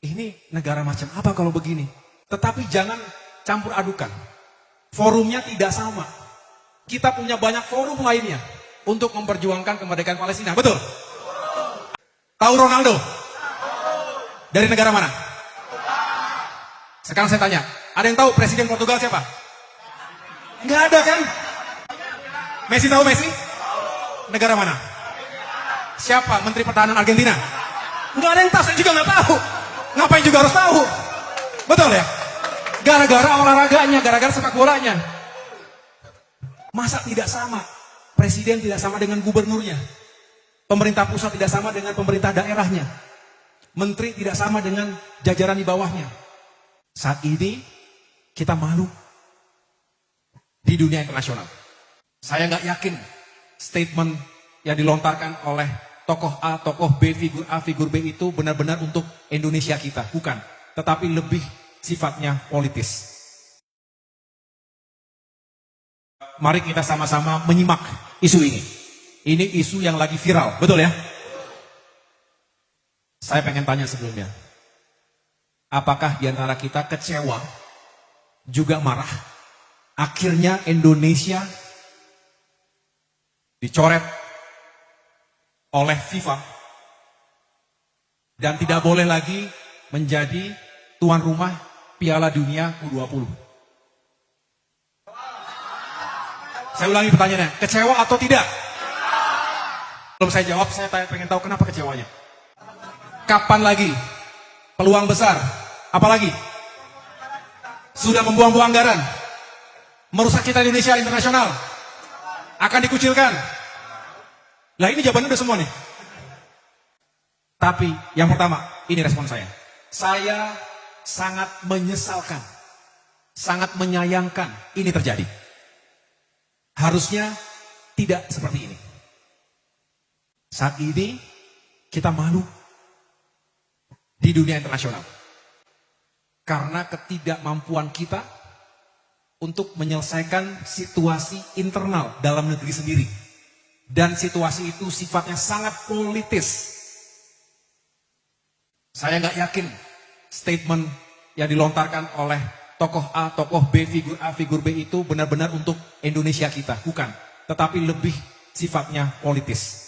Ini negara macam apa kalau begini? Tetapi jangan campur adukan. Forumnya tidak sama. Kita punya banyak forum lainnya untuk memperjuangkan kemerdekaan Palestina. Betul? Tahu Ronaldo? Dari negara mana? Sekarang saya tanya, ada yang tahu presiden Portugal siapa? Nggak ada kan? Messi tahu Messi? Negara mana? Siapa menteri pertahanan Argentina? Nggak ada yang tahu, saya juga nggak tahu. Ngapain juga harus tahu? Betul ya? Gara-gara olahraganya, gara-gara sepak bolanya. Masa tidak sama? Presiden tidak sama dengan gubernurnya. Pemerintah pusat tidak sama dengan pemerintah daerahnya. Menteri tidak sama dengan jajaran di bawahnya. Saat ini kita malu di dunia internasional. Saya nggak yakin statement yang dilontarkan oleh tokoh A, tokoh B, figur A, figur B itu benar-benar untuk Indonesia kita. Bukan. Tetapi lebih sifatnya politis. Mari kita sama-sama menyimak isu ini. Ini isu yang lagi viral, betul ya? Saya pengen tanya sebelumnya. Apakah di antara kita kecewa, juga marah, akhirnya Indonesia dicoret oleh FIFA dan tidak boleh lagi menjadi tuan rumah Piala Dunia U20. Saya ulangi pertanyaannya, kecewa atau tidak? Belum saya jawab, saya pengen tahu kenapa kecewanya. Kapan lagi? Peluang besar. Apalagi? Sudah membuang-buang anggaran. Merusak citra Indonesia internasional. Akan dikucilkan. Lah ini jawabannya udah semua nih. Tapi yang pertama, ini respon saya. Saya sangat menyesalkan. Sangat menyayangkan ini terjadi. Harusnya tidak seperti ini. Saat ini kita malu di dunia internasional. Karena ketidakmampuan kita untuk menyelesaikan situasi internal dalam negeri sendiri. Dan situasi itu sifatnya sangat politis. Saya nggak yakin statement yang dilontarkan oleh tokoh A, tokoh B, figur A, figur B itu benar-benar untuk Indonesia kita. Bukan. Tetapi lebih sifatnya politis.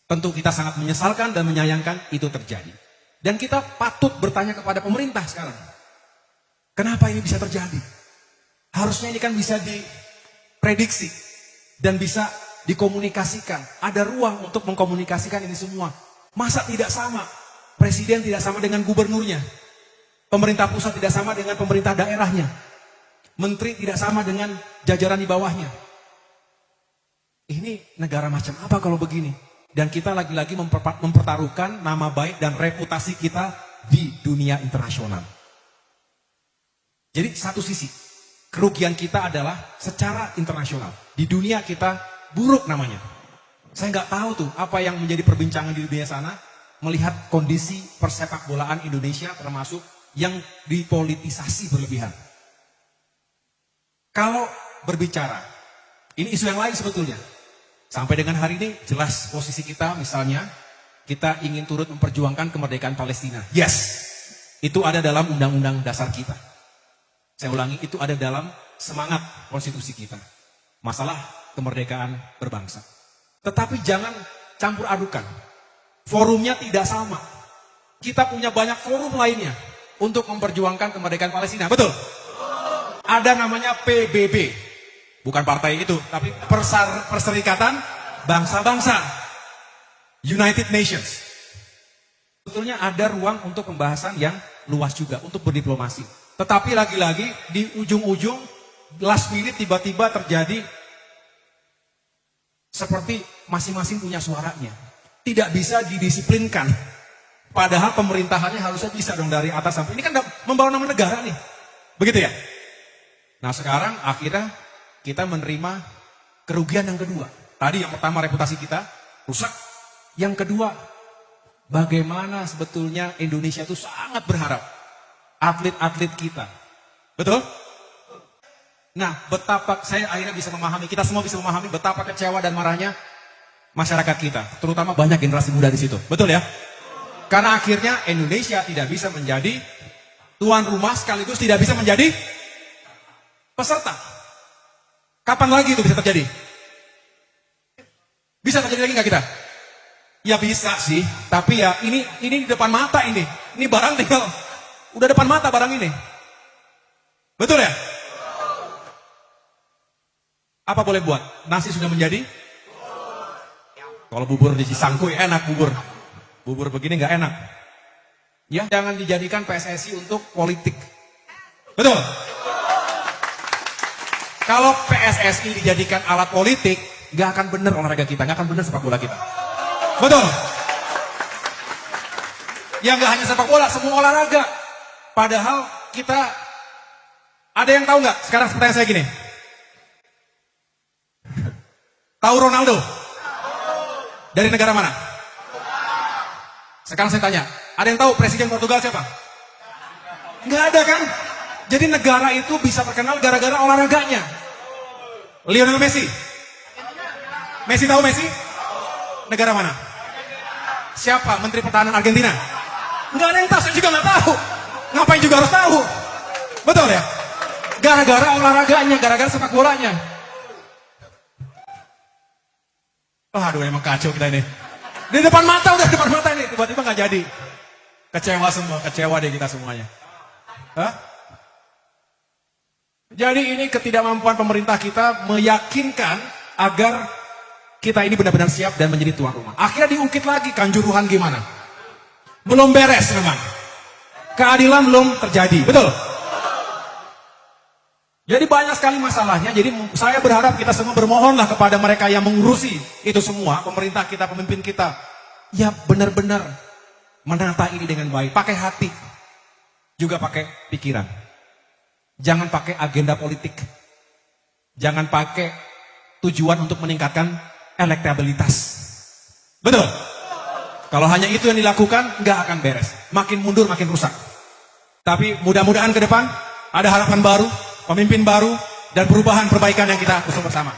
Tentu kita sangat menyesalkan dan menyayangkan itu terjadi. Dan kita patut bertanya kepada pemerintah sekarang. Kenapa ini bisa terjadi? Harusnya ini kan bisa diprediksi dan bisa dikomunikasikan. Ada ruang untuk mengkomunikasikan ini semua. Masa tidak sama? Presiden tidak sama dengan gubernurnya. Pemerintah pusat tidak sama dengan pemerintah daerahnya. Menteri tidak sama dengan jajaran di bawahnya. Ini negara macam apa kalau begini? Dan kita lagi-lagi mempertaruhkan nama baik dan reputasi kita di dunia internasional. Jadi satu sisi, kerugian kita adalah secara internasional. Di dunia kita buruk namanya. Saya nggak tahu tuh apa yang menjadi perbincangan di dunia sana, melihat kondisi persepak bolaan Indonesia termasuk yang dipolitisasi berlebihan. Kalau berbicara, ini isu yang lain sebetulnya. Sampai dengan hari ini jelas posisi kita, misalnya kita ingin turut memperjuangkan kemerdekaan Palestina. Yes, itu ada dalam undang-undang dasar kita. Saya ulangi, itu ada dalam semangat konstitusi kita. Masalah kemerdekaan berbangsa. Tetapi jangan campur adukan. Forumnya tidak sama. Kita punya banyak forum lainnya untuk memperjuangkan kemerdekaan Palestina. Betul? Ada namanya PBB. Bukan partai itu, tapi Perserikatan Bangsa-Bangsa. United Nations. Sebetulnya ada ruang untuk pembahasan yang luas juga, untuk berdiplomasi. Tetapi lagi-lagi di ujung-ujung, last minute tiba-tiba terjadi seperti masing-masing punya suaranya. Tidak bisa didisiplinkan. Padahal pemerintahannya harusnya bisa dong dari atas sampai. Ini kan membawa nama negara nih. Begitu ya? Nah sekarang akhirnya kita menerima kerugian yang kedua. Tadi yang pertama reputasi kita rusak. Yang kedua, bagaimana sebetulnya Indonesia itu sangat berharap atlet-atlet kita. Betul? Nah, betapa saya akhirnya bisa memahami, kita semua bisa memahami betapa kecewa dan marahnya masyarakat kita. Terutama banyak generasi muda di situ. Betul ya? Karena akhirnya Indonesia tidak bisa menjadi tuan rumah sekaligus tidak bisa menjadi peserta. Kapan lagi itu bisa terjadi? Bisa terjadi lagi nggak kita? Ya bisa sih, tapi ya ini di depan mata ini. Ini barang tinggal udah depan mata barang ini. Betul ya? Apa boleh buat? Nasi sudah menjadi? Kalau bubur di Cisangkuy enak bubur. Bubur begini nggak enak. Ya, jangan dijadikan PSSI untuk politik. Betul? Kalau PSSI dijadikan alat politik, nggak akan benar olahraga kita, nggak akan benar sepak bola kita. Betul? Ya nggak hanya sepak bola, semua olahraga. Padahal kita, ada yang tahu nggak? Sekarang pertanyaan saya gini. Tahu Ronaldo? Dari negara mana? Sekarang saya tanya, ada yang tahu presiden Portugal siapa? Nggak ada kan? Jadi negara itu bisa terkenal gara-gara olahraganya. Lionel Messi. Messi tahu Messi? Negara mana? Siapa Menteri Pertahanan Argentina? Nggak ada yang tahu, saya juga nggak tahu. Ngapain juga harus tahu? Betul ya? Gara-gara olahraganya, gara-gara sepak bolanya. Aduh, emang kacau kita ini. Di depan mata, udah depan mata ini. Tiba-tiba nggak jadi. Kecewa semua, kecewa deh kita semuanya. Hah? Jadi ini ketidakmampuan pemerintah kita meyakinkan agar kita ini benar-benar siap dan menjadi tuan rumah. Akhirnya diungkit lagi Kanjuruhan gimana. Belum beres memang. Keadilan belum terjadi, betul? Jadi banyak sekali masalahnya, jadi saya berharap kita semua bermohonlah kepada mereka yang mengurusi itu semua, pemerintah kita, pemimpin kita. Ya benar-benar menata ini dengan baik, pakai hati, juga pakai pikiran. Jangan pakai agenda politik. Jangan pakai tujuan untuk meningkatkan elektabilitas. Betul? Kalau hanya itu yang dilakukan, nggak akan beres. Makin mundur, makin rusak. Tapi mudah-mudahan ke depan ada harapan baru, pemimpin baru, dan perubahan perbaikan yang kita usung bersama.